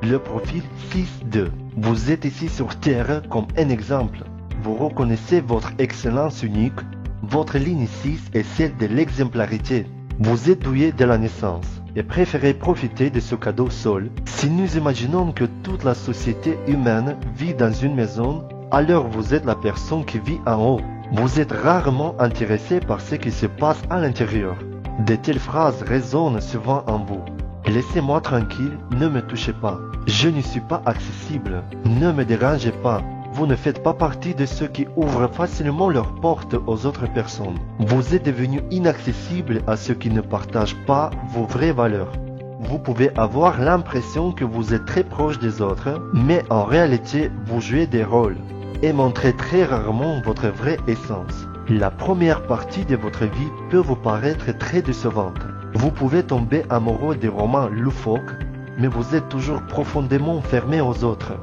Le profil 6-2. Vous êtes ici sur Terre comme un exemple. Vous reconnaissez votre excellence unique. Votre ligne 6 est celle de l'exemplarité. Vous êtes doué de la naissance et préférez profiter de ce cadeau seul. Si nous imaginons que toute la société humaine vit dans une maison, alors vous êtes la personne qui vit en haut. Vous êtes rarement intéressé par ce qui se passe à l'intérieur. De telles phrases résonnent souvent en vous. Laissez-moi tranquille, ne me touchez pas. Je ne suis pas accessible, ne me dérangez pas. Vous ne faites pas partie de ceux qui ouvrent facilement leurs portes aux autres personnes. Vous êtes devenu inaccessible à ceux qui ne partagent pas vos vraies valeurs. Vous pouvez avoir l'impression que vous êtes très proche des autres, mais en réalité, vous jouez des rôles et montrez très rarement votre vraie essence. La première partie de votre vie peut vous paraître très décevante. Vous pouvez tomber amoureux des romans loufoques, mais vous êtes toujours profondément fermé aux autres.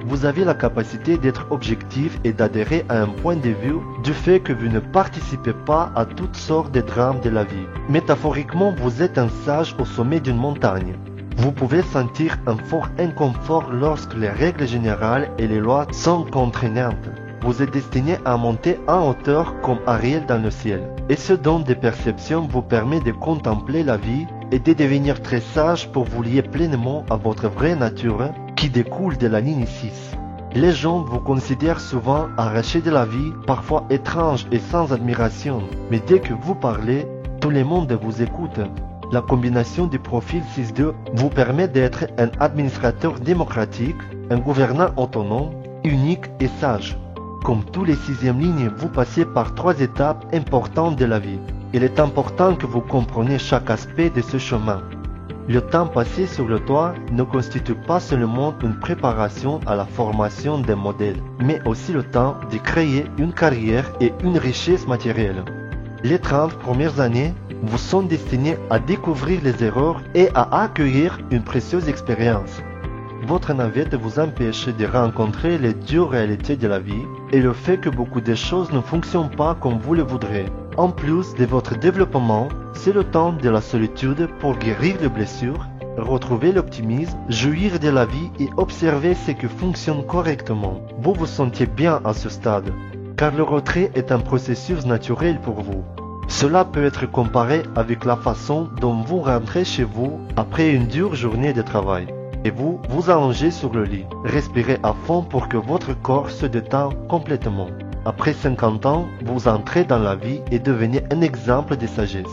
Vous avez la capacité d'être objectif et d'adhérer à un point de vue du fait que vous ne participez pas à toutes sortes de drames de la vie. Métaphoriquement, vous êtes un sage au sommet d'une montagne. Vous pouvez sentir un fort inconfort lorsque les règles générales et les lois sont contraignantes. Vous êtes destiné à monter en hauteur comme Ariel dans le ciel. Et ce don de perception vous permet de contempler la vie et de devenir très sage pour vous lier pleinement à votre vraie nature qui découle de la ligne 6. Les gens vous considèrent souvent arrachés de la vie, parfois étranges et sans admiration. Mais dès que vous parlez, tout le monde vous écoute. La combinaison du profil 6-2 vous permet d'être un administrateur démocratique, un gouvernant autonome, unique et sage. Comme tous les 6e lignes, vous passez par 3 étapes importantes de la vie. Il est important que vous compreniez chaque aspect de ce chemin. Le temps passé sur le toit ne constitue pas seulement une préparation à la formation d'un modèle, mais aussi le temps de créer une carrière et une richesse matérielle. Les 30 premières années vous sont destinées à découvrir les erreurs et à accueillir une précieuse expérience. Votre navette vous empêche de rencontrer les dures réalités de la vie et le fait que beaucoup de choses ne fonctionnent pas comme vous le voudrez. En plus de votre développement, c'est le temps de la solitude pour guérir les blessures, retrouver l'optimisme, jouir de la vie et observer ce qui fonctionne correctement. Vous vous sentez bien à ce stade, car le retrait est un processus naturel pour vous. Cela peut être comparé avec la façon dont vous rentrez chez vous après une dure journée de travail. Et vous vous allongez sur le lit. Respirez à fond pour que votre corps se détende complètement. Après 50 ans, vous entrez dans la vie et devenez un exemple de sagesse.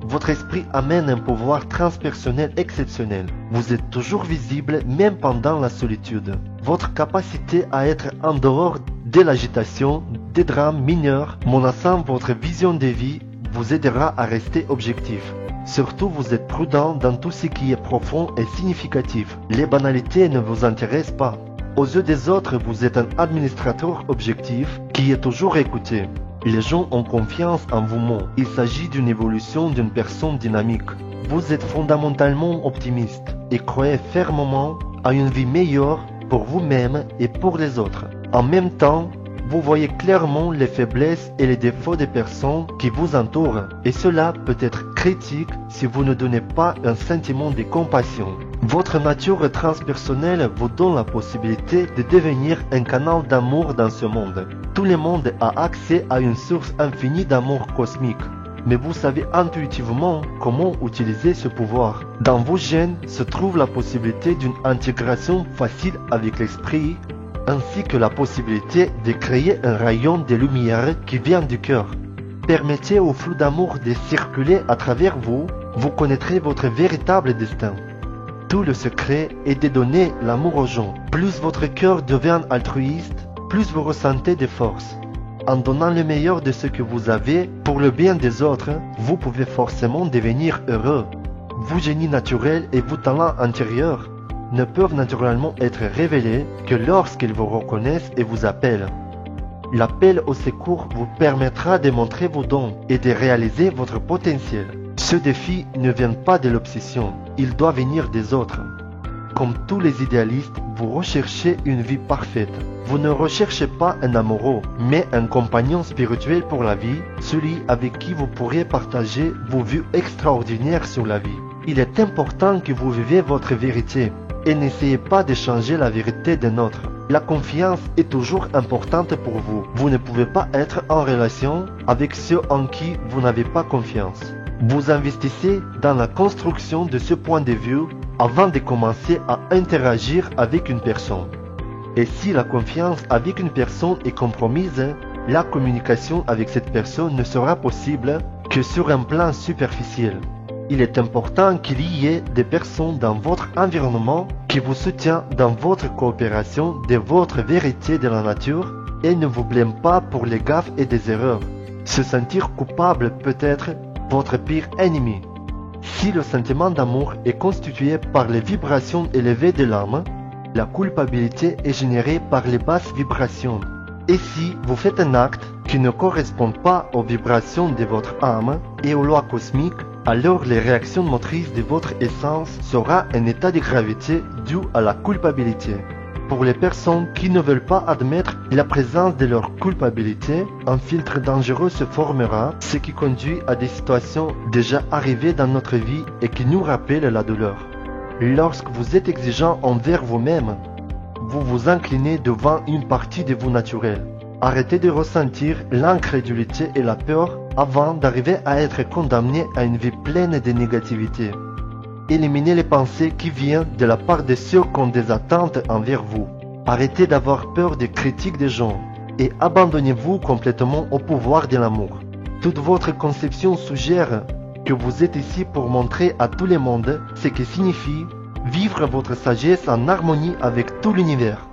Votre esprit amène un pouvoir transpersonnel exceptionnel. Vous êtes toujours visible même pendant la solitude. Votre capacité à être en dehors de l'agitation, des drames mineurs, menaçant votre vision de vie, vous aidera à rester objectif. Surtout, vous êtes prudent dans tout ce qui est profond et significatif. Les banalités ne vous intéressent pas. Aux yeux des autres, vous êtes un administrateur objectif qui est toujours écouté. Les gens ont confiance en vous-même. Il s'agit d'une évolution d'une personne dynamique. Vous êtes fondamentalement optimiste et croyez fermement à une vie meilleure pour vous-même et pour les autres. En même temps, vous voyez clairement les faiblesses et les défauts des personnes qui vous entourent. Et cela peut être critique si vous ne donnez pas un sentiment de compassion. Votre nature transpersonnelle vous donne la possibilité de devenir un canal d'amour dans ce monde. Tout le monde a accès à une source infinie d'amour cosmique. Mais vous savez intuitivement comment utiliser ce pouvoir. Dans vos gènes se trouve la possibilité d'une intégration facile avec l'esprit, ainsi que la possibilité de créer un rayon de lumière qui vient du cœur. Permettez au flux d'amour de circuler à travers vous, vous connaîtrez votre véritable destin. Tout le secret est de donner l'amour aux gens. Plus votre cœur devient altruiste, plus vous ressentez des forces. En donnant le meilleur de ce que vous avez pour le bien des autres, vous pouvez forcément devenir heureux. Vos génies naturels et vos talents intérieurs ne peuvent naturellement être révélés que lorsqu'ils vous reconnaissent et vous appellent. L'appel au secours vous permettra de montrer vos dons et de réaliser votre potentiel. Ce défi ne vient pas de l'obsession, il doit venir des autres. Comme tous les idéalistes, vous recherchez une vie parfaite. Vous ne recherchez pas un amoureux, mais un compagnon spirituel pour la vie, celui avec qui vous pourrez partager vos vues extraordinaires sur la vie. Il est important que vous viviez votre vérité. et n'essayez pas de changer la vérité d'un autre. La confiance est toujours importante pour vous. Vous ne pouvez pas être en relation avec ceux en qui vous n'avez pas confiance. Vous investissez dans la construction de ce point de vue avant de commencer à interagir avec une personne. Et si la confiance avec une personne est compromise, la communication avec cette personne ne sera possible que sur un plan superficiel. Il est important qu'il y ait des personnes dans votre environnement qui vous soutiennent dans votre coopération de votre vérité de la nature et ne vous blâment pas pour les gaffes et des erreurs. Se sentir coupable peut être votre pire ennemi. Si le sentiment d'amour est constitué par les vibrations élevées de l'âme, la culpabilité est générée par les basses vibrations. Et si vous faites un acte qui ne correspond pas aux vibrations de votre âme et aux lois cosmiques, alors les réactions motrices de votre essence sera un état de gravité dû à la culpabilité. Pour les personnes qui ne veulent pas admettre la présence de leur culpabilité, un filtre dangereux se formera, ce qui conduit à des situations déjà arrivées dans notre vie et qui nous rappellent la douleur. Lorsque vous êtes exigeant envers vous-même, vous vous inclinez devant une partie de vous naturelle. Arrêtez de ressentir l'incrédulité et la peur avant d'arriver à être condamné à une vie pleine de négativité. Éliminez les pensées qui viennent de la part de ceux qui ont des attentes envers vous. Arrêtez d'avoir peur des critiques des gens et abandonnez-vous complètement au pouvoir de l'amour. Toute votre conception suggère que vous êtes ici pour montrer à tout le monde ce que signifie vivre votre sagesse en harmonie avec tout l'univers.